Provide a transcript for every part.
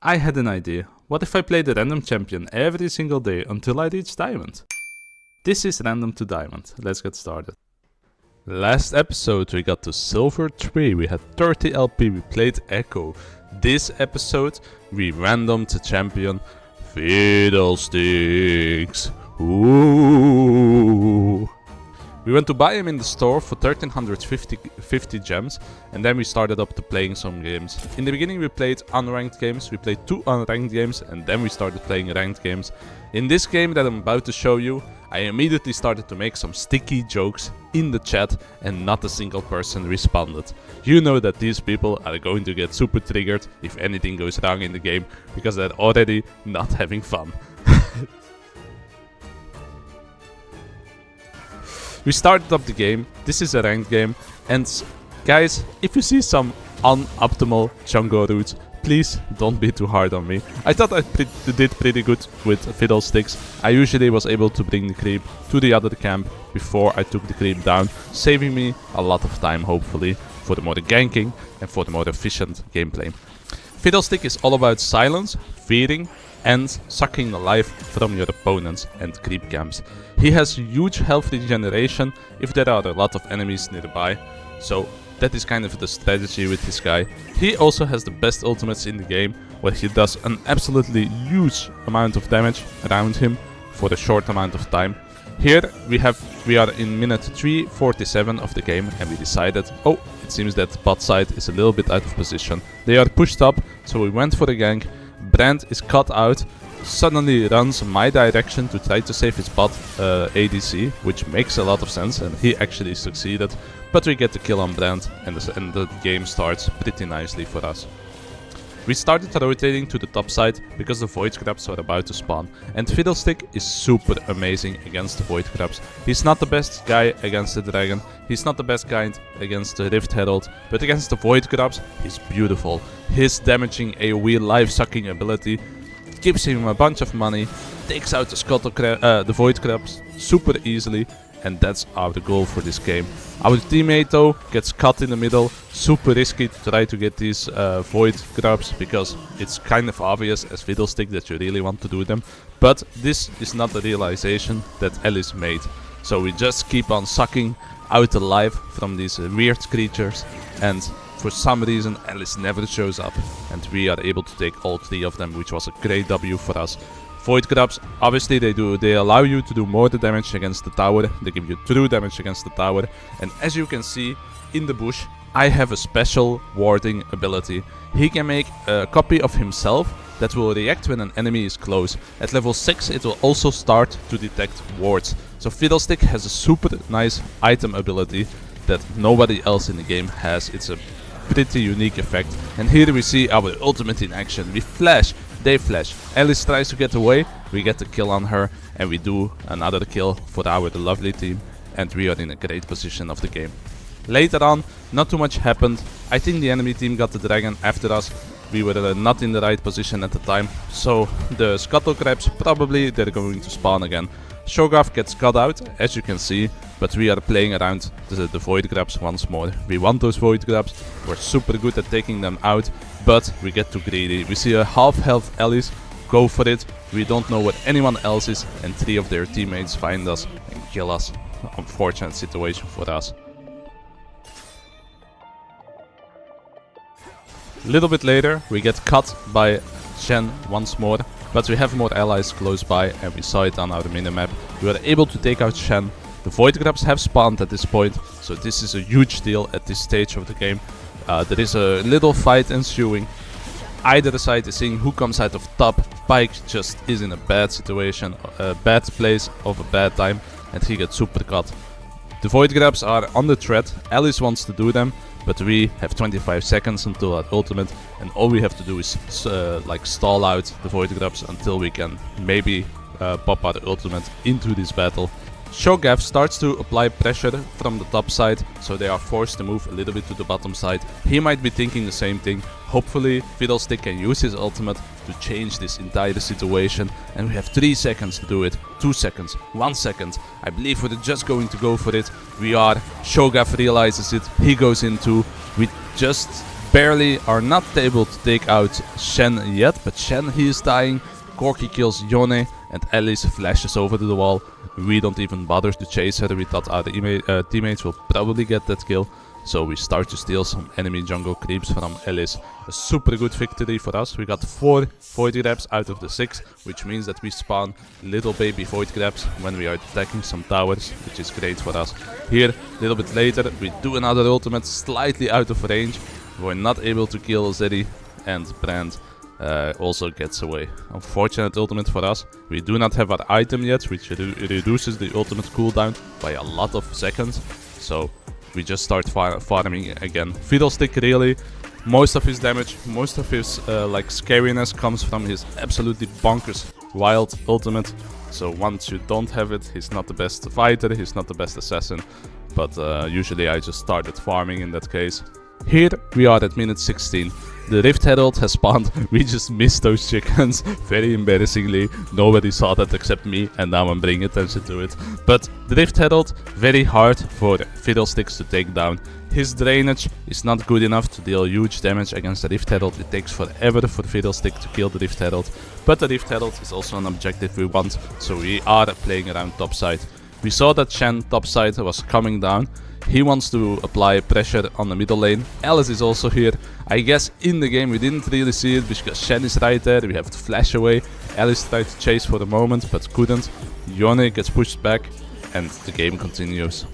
I had an idea. What if I played a random champion every single day until I reach diamond? This is Random to Diamond. Let's get started. Last episode we got to silver 3, we had 30 LP, we played Echo. This episode we randomed the champion Fiddlesticks. Ooh. We went to buy him in the store for 1350 gems, and then we started up to playing some games. In the beginning we played unranked games, we played 2 unranked games, and then we started playing ranked games. In this game that I'm about to show you, I immediately started to make some sticky jokes in the chat, and not a single person responded. You know that these people are going to get super triggered if anything goes wrong in the game, because they're already not having fun. We started up the game. This is a ranked game, and guys, if you see some unoptimal jungle routes, please don't be too hard on me. I thought I did pretty good with Fiddlesticks. I usually was able to bring the creep to the other camp before I took the creep down, saving me a lot of time, hopefully, for the more ganking and for the more efficient gameplay. Fiddlestick is all about silence, feeding, and sucking the life from your opponents and creep camps. He has huge health regeneration if there are a lot of enemies nearby, so that is kind of the strategy with this guy. He also has the best ultimates in the game, where he does an absolutely huge amount of damage around him for a short amount of time. Here we are in minute 3:47 of the game, and we decided, oh, it seems that bot side is a little bit out of position. They are pushed up, so we went for the gank. Brand is cut out, suddenly runs my direction to try to save his bot ADC, which makes a lot of sense, and he actually succeeded. But we get the kill on Brand, and the game starts pretty nicely for us. We started rotating to the top side because the Void Crabs are about to spawn, and Fiddlestick is super amazing against the Void Crabs. He's not the best guy against the Dragon, he's not the best guy against the Rift Herald, but against the Void Crabs, he's beautiful. His damaging AoE life-sucking ability gives him a bunch of money, takes out the Void Crabs super easily, and that's our goal for this game. Our teammate though gets cut in the middle, super risky to try to get these Void Crabs, because it's kind of obvious as Fiddlestick that you really want to do them, but this is not the realization that Alice made. So we just keep on sucking out the life from these weird creatures, and for some reason Alice never shows up, and we are able to take all 3 of them, which was a great W for us. Void Crabs, obviously they allow you to do more damage against the tower, they give you true damage against the tower, and as you can see in the bush, I have a special warding ability. He can make a copy of himself that will react when an enemy is close. At level 6 it will also start to detect wards. So Fiddlestick has a super nice item ability that nobody else in the game has. It's a pretty unique effect. And here we see our ultimate in action. We flash, they flash. Alice tries to get away, we get the kill on her, and we do another kill for our lovely team, and we are in a great position of the game. Later on, not too much happened. I think the enemy team got the dragon after us. We were not in the right position at the time, so the Scuttle Crabs, probably they're going to spawn again. Shogath gets cut out, as you can see, but we are playing around the Void Crabs once more. We want those Void Crabs, we're super good at taking them out, but we get too greedy. We see a half health Alice, go for it, we don't know what anyone else is, and 3 of their teammates find us and kill us. Unfortunate situation for us. A little bit later, we get cut by Shen once more, but we have more allies close by, and we saw it on our minimap. We were able to take out Shen. The Void Crabs have spawned at this point, so this is a huge deal at this stage of the game. There is a little fight ensuing. Either side is seeing who comes out of top. Pike just is in a bad situation, a bad place of a bad time, and he gets super cut. The Void Crabs are on the threat. Alice wants to do them, but we have 25 seconds until our ultimate, and all we have to do is like stall out the Void Crabs until we can maybe pop our ultimate into this battle. Shogath starts to apply pressure from the top side, so they are forced to move a little bit to the bottom side. He might be thinking the same thing. Hopefully Fiddlestick can use his ultimate to change this entire situation, and we have 3 seconds to do it, 2 seconds, 1 second. I believe we're just going to go for it. We are. Shogath realizes it, he goes in too. We just barely are not able to take out Shen yet, but Shen, he is dying. Corky kills Yone, and Alice flashes over to the wall. We don't even bother to chase her. We thought our teammates will probably get that kill. So we start to steal some enemy jungle creeps from Alice. A super good victory for us. We got 4 void grabs out of the 6, which means that we spawn little baby void grabs when we are attacking some towers, which is great for us. Here, a little bit later, we do another ultimate slightly out of range. We're not able to kill Zeddy, and Brand also gets away. Unfortunate ultimate for us. We do not have our item yet, which reduces the ultimate cooldown by a lot of seconds. So we just start farming again. Fiddlestick, really, most of his damage, most of his like scariness comes from his absolutely bonkers wild ultimate. So once you don't have it, he's not the best fighter, he's not the best assassin. But usually I just started farming in that case. Here we are at minute 16. The Rift Herald has spawned. We just missed those chickens very embarrassingly. Nobody saw that except me, and now I'm bringing attention to it. But the Rift Herald, very hard for Fiddlesticks to take down. His drainage is not good enough to deal huge damage against the Rift Herald. It takes forever for Fiddlestick to kill the Rift Herald. But the Rift Herald is also an objective we want, so we are playing around topside. We saw that Shen topside was coming down. He wants to apply pressure on the middle lane. Alice is also here. I guess in the game we didn't really see it because Shen is right there. We have to flash away. Alice tried to chase for the moment but couldn't. Yone gets pushed back and the game continues.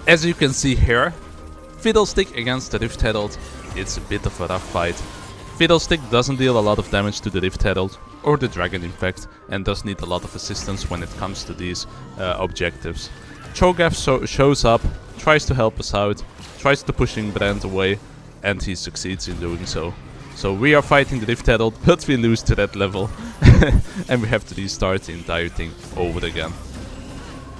As you can see here, Fiddlestick against the Rift Herald. It's a bit of a rough fight. Fiddlestick doesn't deal a lot of damage to the Rift Herald, or the dragon in fact, and does need a lot of assistance when it comes to these objectives. Cho'Gath shows up, tries to help us out, tries to pushing Brand away, and he succeeds in doing so. So we are fighting the Rift Herald, but we lose to that level, and we have to restart the entire thing over again.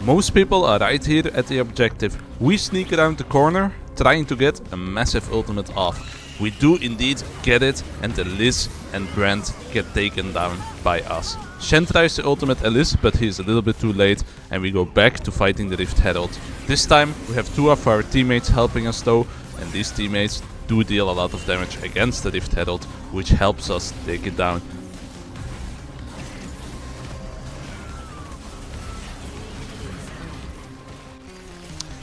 Most people are right here at the objective. We sneak around the corner, trying to get a massive ultimate off. We do indeed get it, and Elise and Brand get taken down by us. Shen tries to ultimate Elise, but he's a little bit too late, and we go back to fighting the Rift Herald. This time we have 2 of our teammates helping us though, and these teammates do deal a lot of damage against the Rift Herald, which helps us take it down.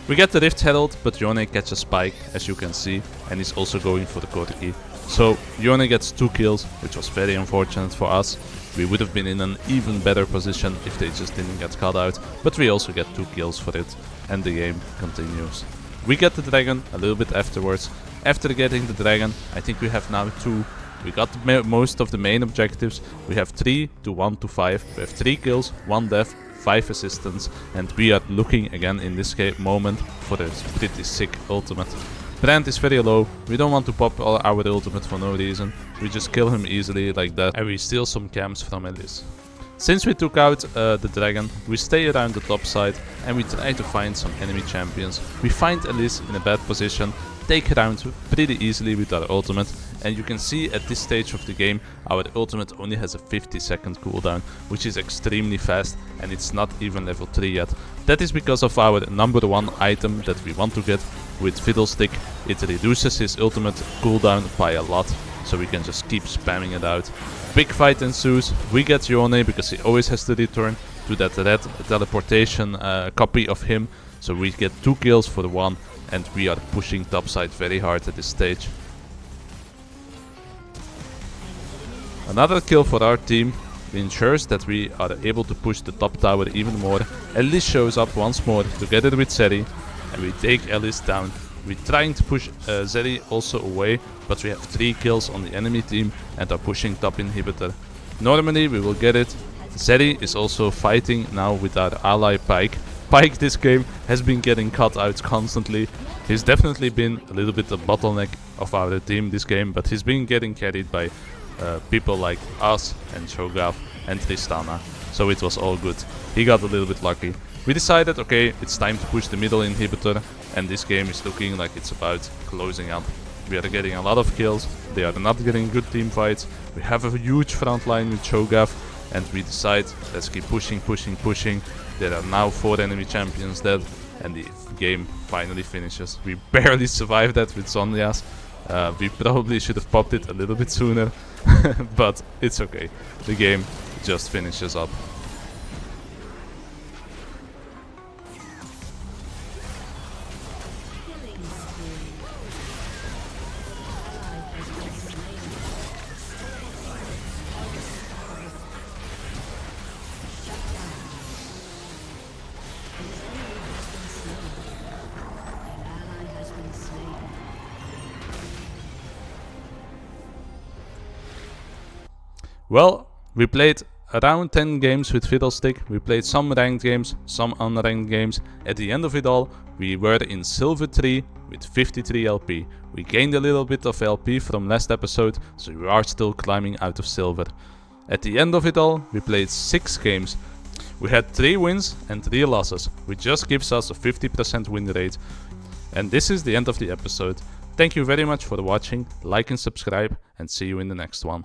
We get the Rift Herald, but Yone catches Spike, as you can see, and he's also going for the Corki. So Yone gets 2 kills, which was very unfortunate for us. We would have been in an even better position if they just didn't get caught out, but we also get 2 kills for it, and the game continues. We get the dragon a little bit afterwards. After getting the dragon, I think we have now 2. We got most of the main objectives. We have 3 to 1 to 5. We have 3 kills, 1 death, 5 assistants, and we are looking again in this moment for a pretty sick ultimate. Brand is very low. We don't want to pop our ultimate for no reason. We just kill him easily like that, and we steal some camps from Elise. Since we took out the dragon, we stay around the top side and we try to find some enemy champions. We find Elise in a bad position, take her down pretty easily with our ultimate, and you can see at this stage of the game our ultimate only has a 50-second cooldown, which is extremely fast, and it's not even level 3 yet. That is because of our number 1 item that we want to get with Fiddlestick. It reduces his ultimate cooldown by a lot, so we can just keep spamming it out. Big fight ensues. We get Yone because he always has to return to that red teleportation copy of him, so we get 2 kills for the 1, and we are pushing topside very hard at this stage. Another kill for our team ensures that we are able to push the top tower even more. Elise shows up once more together with Zeri, and we take Elise down. We're trying to push Zeri also away, but we have 3 kills on the enemy team and are pushing top inhibitor. Normally we will get it. Zeri is also fighting now with our ally Pyke. Pyke this game has been getting cut out constantly. He's definitely been a little bit a bottleneck of our team this game, but he's been getting carried by people like us and Cho'Gath and Tristana, so it was all good. He got a little bit lucky. We decided, okay, it's time to push the middle inhibitor, and this game is looking like it's about closing up. We are getting a lot of kills, they are not getting good team fights. We have a huge front line with Cho'Gath, and we decide, let's keep pushing, pushing, pushing. There are now 4 enemy champions dead, and the game finally finishes. We barely survived that with Zhonya's. We probably should have popped it a little bit sooner, but it's okay. The game just finishes up. Well, we played around 10 games with Fiddlestick. We played some ranked games, some unranked games. At the end of it all, we were in Silver 3 with 53 LP. We gained a little bit of LP from last episode, so we are still climbing out of Silver. At the end of it all, we played 6 games. We had 3 wins and 3 losses, which just gives us a 50% win rate. And this is the end of the episode. Thank you very much for watching, like and subscribe, and see you in the next one.